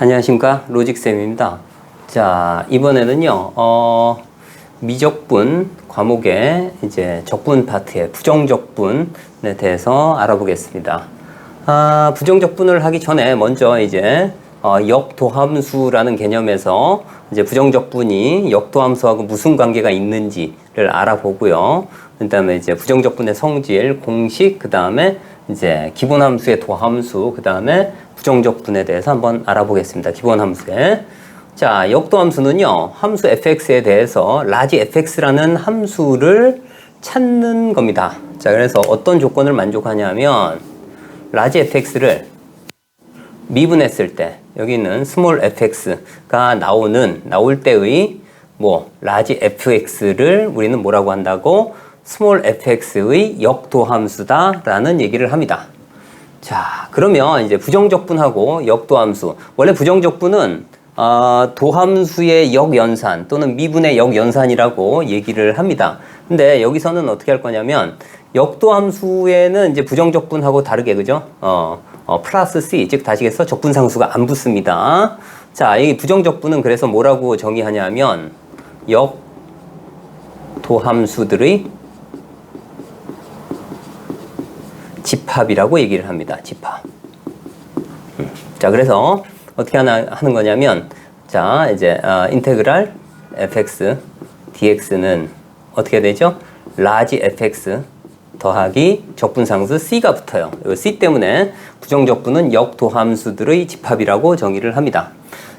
안녕하십니까, 로직쌤입니다. 자, 이번에는요 미적분 과목의 이제 적분 파트의 부정적분에 대해서 알아보겠습니다. 부정적분을 하기 전에 먼저 이제 역도함수라는 개념에서 이제 부정적분이 역도함수하고 무슨 관계가 있는지를 알아보고요. 그 다음에 이제 부정적분의 성질, 공식, 그 다음에 이제 기본함수의 도함수, 그 다음에 부정적분에 대해서 한번 알아보겠습니다. 기본함수에. 자, 역도함수는요, 함수 fx에 대해서 라지 fx라는 함수를 찾는 겁니다. 자, 그래서 어떤 조건을 만족하냐면, 라지 fx를 미분했을 때, 여기는 스몰 fx가 나올 때의 라지 fx를 우리는 뭐라고 한다고? 스몰 fx의 역도함수다라는 얘기를 합니다. 자, 그러면 이제 부정적분하고 역도함수. 원래 부정적분은 도함수의 역연산 또는 미분의 역연산이라고 얘기를 합니다. 근데 여기서는 어떻게 할 거냐면 역도함수에는 이제 부정적분하고 다르게, 그죠? 플러스 c, 즉 다시겠어 적분상수가 안 붙습니다. 자, 이 부정적분은 그래서 뭐라고 정의하냐면 역도함수들의 집합이라고 얘기를 합니다. 집합. 자, 그래서 어떻게 하는 거냐면, 자, 이제 인테그랄 fx dx는 어떻게 되죠? 라지 fx 더하기 적분상수 c가 붙어요. 이 c 때문에 부정적분은 역도함수들의 집합이라고 정의를 합니다.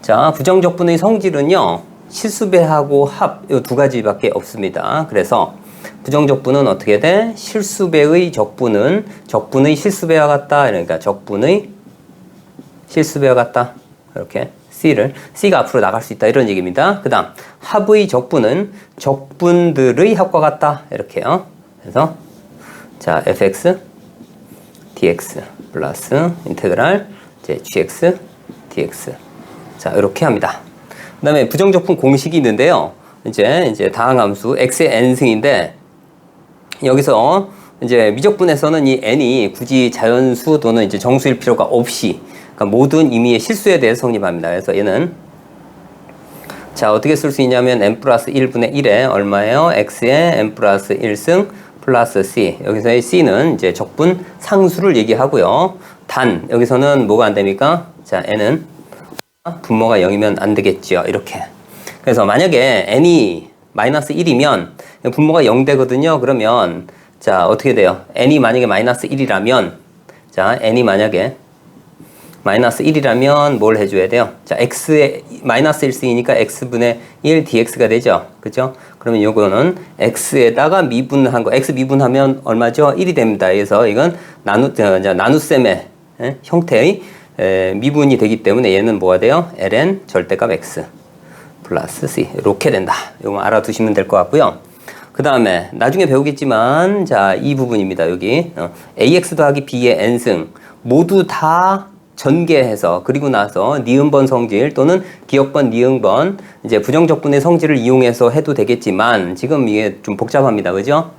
자, 부정적분의 성질은요, 실수배하고 합, 이 두 가지밖에 없습니다. 그래서 부정적분은 어떻게 돼? 실수배의 적분은 적분의 실수배와 같다. 그러니까 적분의 실수배와 같다. 이렇게 C가 앞으로 나갈 수 있다. 이런 얘기입니다. 그 다음 합의 적분은 적분들의 합과 같다. 이렇게요. 그래서 자, fx dx 플러스 인테그랄 이제 gx dx. 자, 이렇게 합니다. 그 다음에 부정적분 공식이 있는데요. 이제 다항함수 x의 n승인데, 여기서 이제 미적분에서는 이 n이 굳이 자연수 또는 이제 정수일 필요가 없이, 그러니까 모든 임의의 실수에 대해서 성립합니다. 그래서 얘는 자, 어떻게 쓸 수 있냐면 n 플러스 1분의 1에 얼마예요? x의 n 플러스 1승 플러스 c. 여기서의 c는 이제 적분 상수를 얘기하고요. 단 여기서는 뭐가 안 됩니까? 자, n은 분모가 0이면 안 되겠죠. 이렇게. 그래서 만약에 n이 마이너스 1이면 분모가 0 되거든요. 그러면 자, 어떻게 돼요? n이 만약에 마이너스 1이라면, 자, n이 만약에 마이너스 1이라면 뭘 해줘야 돼요? 자, x에 마이너스 1승이니까 x분의 1 dx가 되죠. 그죠? 그러면 요거는 x에다가 미분한 거, x 미분하면 얼마죠? 1이 됩니다. 그래서 이건 나눗셈의 형태의 미분이 되기 때문에 얘는 뭐가 돼요? ln 절대값 x 플러스 c. 이렇게 된다. 이거 알아두시면 될 것 같고요. 그 다음에 나중에 배우겠지만, 자, 이 부분입니다. 여기 ax 더하기 b의 n승 모두 다 전개해서, 그리고 나서 니은번 성질 또는 기역번, 니은번 이제 부정적분의 성질을 이용해서 해도 되겠지만, 지금 이게 좀 복잡합니다. 그죠?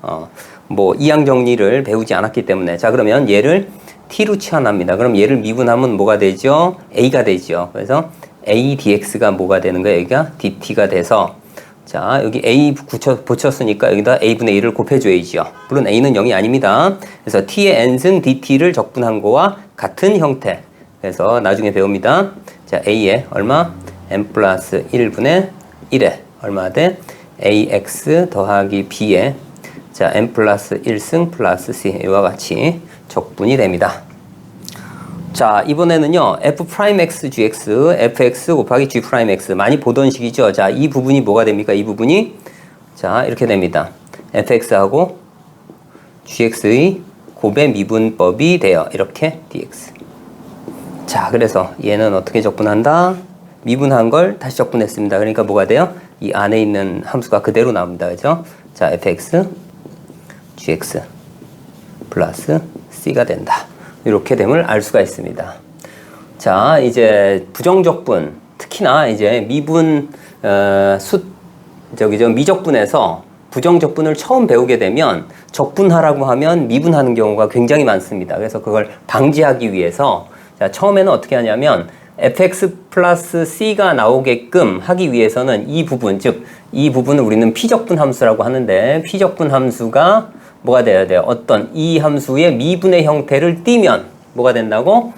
이항 정리를 배우지 않았기 때문에. 자, 그러면 얘를 t로 치환합니다. 그럼 얘를 미분하면 뭐가 되죠? a가 되죠. 그래서 a dx가 뭐가 되는 거예요? 여기가 dt가 돼서, 자, 여기 a 붙였으니까 여기다 a분의 1을 곱해줘야죠. 물론 a는 0이 아닙니다. 그래서 t의 n승 dt를 적분한 거와 같은 형태. 그래서 나중에 배웁니다. 자, a에 얼마? n 플러스 1분의 1에 얼마 돼? ax 더하기 b에 자, n 플러스 1승 플러스 c. 이와 같이 적분이 됩니다. 자, 이번에는요, f'x gx, fx 곱하기 g'x. 많이 보던 식이죠. 자, 이 부분이 뭐가 됩니까? 이 부분이, 자, 이렇게 됩니다. fx하고 gx의 곱의 미분법이 돼요. 이렇게 dx. 자, 그래서 얘는 어떻게 적분한다? 미분한 걸 다시 적분했습니다. 그러니까 뭐가 돼요? 이 안에 있는 함수가 그대로 나옵니다. 그죠? 자, fx, gx 플러스 c가 된다. 이렇게 됨을 알 수가 있습니다. 자, 이제 부정적분, 특히나 이제 미적분에서 부정적분을 처음 배우게 되면 적분하라고 하면 미분하는 경우가 굉장히 많습니다. 그래서 그걸 방지하기 위해서, 자, 처음에는 어떻게 하냐면 fx 플러스 c가 나오게끔 하기 위해서는 이 부분, 즉 이 부분을 우리는 피적분 함수라고 하는데 피적분 함수가 뭐가 돼야 돼요? 어떤 이 함수의 미분의 형태를 띠면 뭐가 된다고?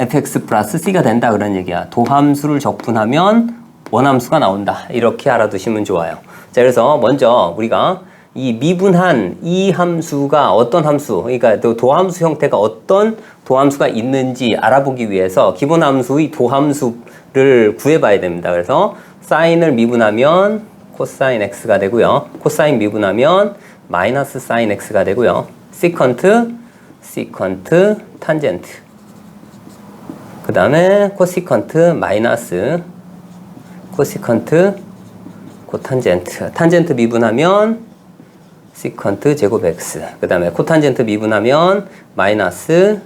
fx 플러스 c가 된다 그런 얘기야. 도함수를 적분하면 원함수가 나온다. 이렇게 알아두시면 좋아요. 자, 그래서 먼저 우리가 이 미분한 이 함수가 어떤 함수, 그러니까 도함수 형태가 어떤 도함수가 있는지 알아보기 위해서 기본 함수의 도함수를 구해봐야 됩니다. 그래서 사인을 미분하면 코사인 x가 되고요. 코사인 미분하면 마이너스 사인 x가 되고요. 시컨트 탄젠트. 그 다음에 코시컨트 마이너스 코시컨트 코탄젠트. 탄젠트 미분하면 시컨트 제곱 x. 그 다음에 코탄젠트 미분하면 마이너스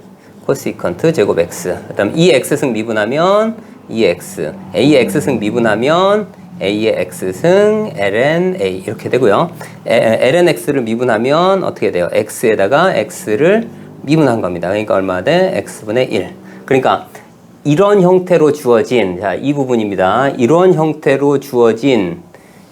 코시컨트 제곱 x. 그 다음 이 x승 미분하면 2x. a의 x승 미분하면 a의 x승 ln a 이렇게 되고요. ln x를 미분하면 어떻게 돼요? x에다가 x를 미분한 겁니다. 그러니까 얼마 돼? x분의 1. 그러니까 이런 형태로 주어진, 자, 이 부분입니다. 이런 형태로 주어진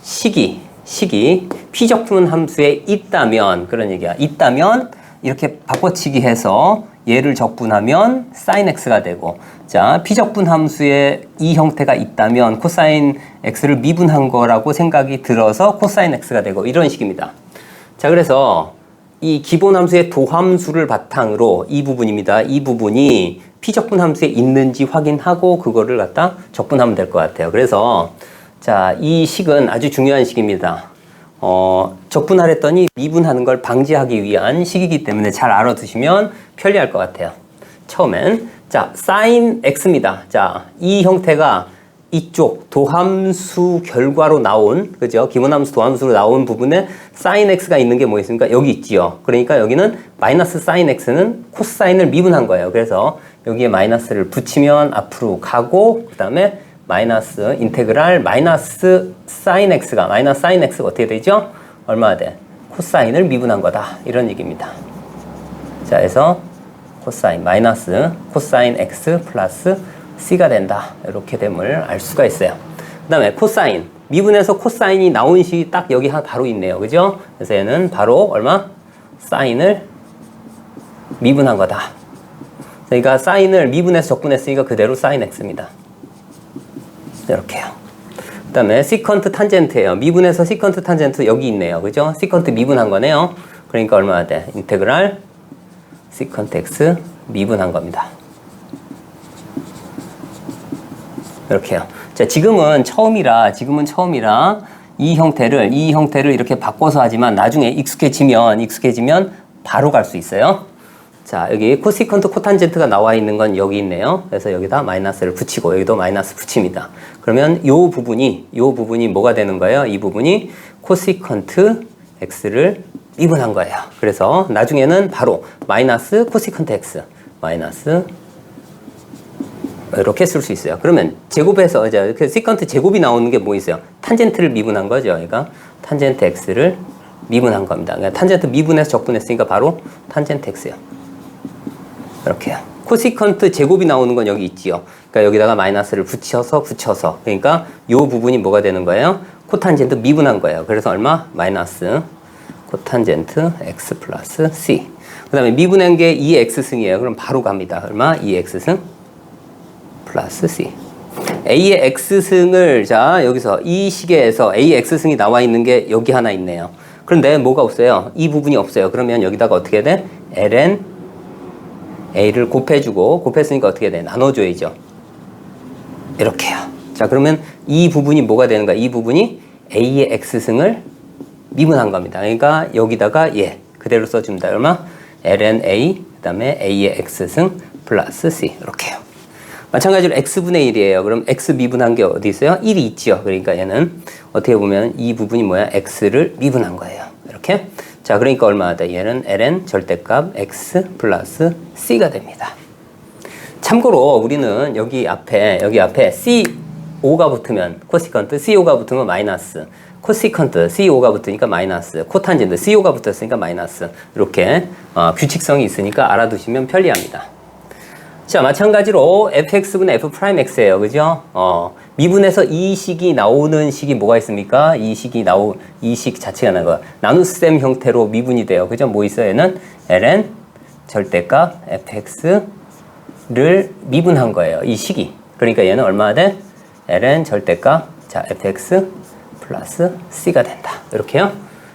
식이 피적분 함수에 있다면, 그런 얘기야. 있다면 이렇게 바꿔치기 해서 얘를 적분하면 sin x가 되고, 자, 피적분 함수에 이 형태가 있다면 코사인 x를 미분한 거라고 생각이 들어서 코사인 x가 되고, 이런 식입니다. 자, 그래서 이 기본 함수의 도함수를 바탕으로 이 부분입니다. 이 부분이 피적분 함수에 있는지 확인하고 그거를 갖다 적분하면 될 것 같아요. 그래서 자, 이 식은 아주 중요한 식입니다. 적분하랬더니 미분하는 걸 방지하기 위한 식이기 때문에 잘 알아두시면 편리할 것 같아요. 처음엔 자, sin x입니다. 자, 이 형태가 이쪽 도함수 결과로 나온, 그죠? 기본함수 도함수로 나온 부분에 sin x가 있는 게 뭐 있습니까? 여기 있지요. 그러니까 여기는 마이너스 sin x는 코사인을 미분한 거예요. 그래서 여기에 마이너스를 붙이면 앞으로 가고, 그 다음에 마이너스 인테그랄 마이너스 sin x가 어떻게 되죠? 얼마나 돼? 코사인을 미분한 거다. 이런 얘기입니다. 자, 그래서 코사인 마이너스 코사인 x 플러스 c가 된다. 이렇게 됨을 알 수가 있어요. 그 다음에 코사인 미분에서 코사인이 나온 식이 딱 여기 바로 있네요. 그죠? 그래서 얘는 바로 얼마? 사인을 미분한 거다. 그러니까 사인을 미분해서 적분했으니까 그대로 사인 x입니다. 이렇게요. 그 다음에 시컨트 탄젠트예요. 미분해서 시컨트 탄젠트 여기 있네요. 그죠? 시컨트 미분한 거네요. 그러니까 얼마나 돼? 인테그랄 시컨트 x 미분한 겁니다. 이렇게요. 자, 지금은 처음이라 이 형태를 이렇게 바꿔서 하지만 나중에 익숙해지면 바로 갈 수 있어요. 자, 여기 코시컨트 코탄젠트가 나와 있는 건 여기 있네요. 그래서 여기다 마이너스를 붙이고 여기도 마이너스 붙입니다. 그러면 요 부분이 뭐가 되는 거예요? 이 부분이 코시컨트 x를 미분한 거예요. 그래서 나중에는 바로 마이너스 코시컨트 x 마이너스 이렇게 쓸 수 있어요. 그러면 제곱해서 이제 그 시컨트 제곱이 나오는 게 뭐 있어요? 탄젠트를 미분한 거죠. 그러니까 탄젠트 x를 미분한 겁니다. 그러니까 탄젠트 미분해서 적분했으니까 바로 탄젠트 x요. 이렇게요. 코시컨트 제곱이 나오는 건 여기 있지요. 그러니까 여기다가 마이너스를 붙여서 그러니까 요 부분이 뭐가 되는 거예요? 코탄젠트 미분한 거예요. 그래서 얼마? 마이너스 코탄젠트 x 플러스 c. 그 다음에 미분한 게 2x승이에요. 그럼 바로 갑니다. 얼마? 2x승 플러스 c. a의 x승을 자 여기서 이 식에서 a x승이 나와 있는 게 여기 하나 있네요. 그런데 뭐가 없어요? 이 부분이 없어요. 그러면 여기다가 어떻게 돼? ln a를 곱했으니까 어떻게 돼? 나눠줘야죠. 이렇게요. 자, 그러면 이 부분이 뭐가 되는가? 이 부분이 a의 x승을 미분한 겁니다. 그러니까 여기다가 그대로 써줍니다. 얼마? ln a 그 다음에 a의 x승 플러스 c 이렇게요. 마찬가지로 x분의 1이에요. 그럼 x 미분한 게 어디 있어요? 1이 있죠. 그러니까 얘는 어떻게 보면 이 부분이 뭐야? x를 미분한 거예요. 이렇게. 자, 그러니까 얼마나 돼? 얘는 ln 절대값 x 플러스 c가 됩니다. 참고로 우리는 여기 앞에 c5가 붙으면 코시컨트, c5가 붙으면 마이너스, 코시컨트, c5가 붙으니까 마이너스, 코탄젠트, c5가 붙었으니까 마이너스. 이렇게 규칙성이 있으니까 알아두시면 편리합니다. 자, 마찬가지로 fx분의 f'x예요. 그죠? 미분에서 이 식이 나오는 식이 뭐가 있습니까? 이 식 자체가 나는 거. 나눗셈 형태로 미분이 돼요. 그죠? 뭐 있어요? 얘는 ln 절대값 fx를 미분한 거예요. 이 식이. 그러니까 얘는 얼마나 돼? ln 절대값, 자, fx 플러스 c가 된다. 이렇게요.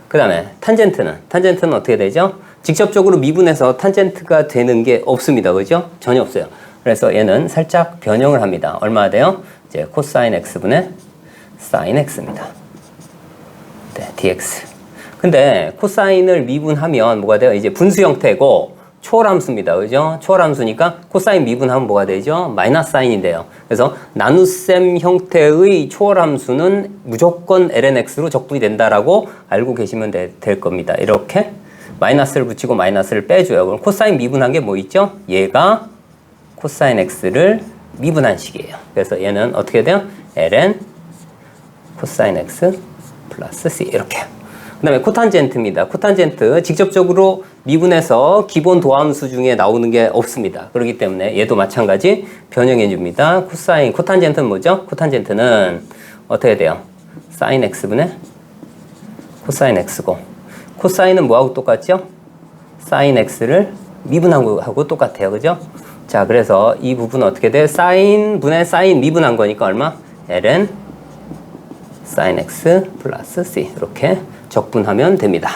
그 다음에 탄젠트는 어떻게 되죠? 직접적으로 미분해서 탄젠트가 되는 게 없습니다. 그죠? 전혀 없어요. 그래서 얘는 살짝 변형을 합니다. 얼마나 돼요? 이제 코사인 x분의 사인 x입니다. 네, dx. 근데 코사인을 미분하면 뭐가 돼요? 이제 분수 형태고 초월함수입니다. 그죠? 초월함수니까 코사인 미분하면 뭐가 되죠? 마이너스 사인인데요. 그래서 나눗셈 형태의 초월함수는 무조건 lnx로 적분이 된다라고 알고 계시면 될 겁니다. 이렇게 마이너스를 붙이고 마이너스를 빼줘요. 그럼 코사인 미분한 게 뭐 있죠? 얘가 코사인 x를 미분한 식이에요. 그래서 얘는 어떻게 돼요? ln 코사인 x 플러스 c 이렇게. 그 다음에 코탄젠트입니다. 코탄젠트 직접적으로 미분해서 기본 도함수 중에 나오는 게 없습니다. 그렇기 때문에 얘도 마찬가지 변형해 줍니다. 코탄젠트는 뭐죠? 코탄젠트는 어떻게 돼요? 사인 x분의 코사인 x고, 코사인은 뭐하고 똑같죠? 사인 x를 미분한 거하고 똑같아요. 그죠? 자, 그래서 이 부분은 어떻게 돼? 사인분의 사인 미분한 거니까 얼마? ln 사인 x 플러스 c 이렇게 적분하면 됩니다.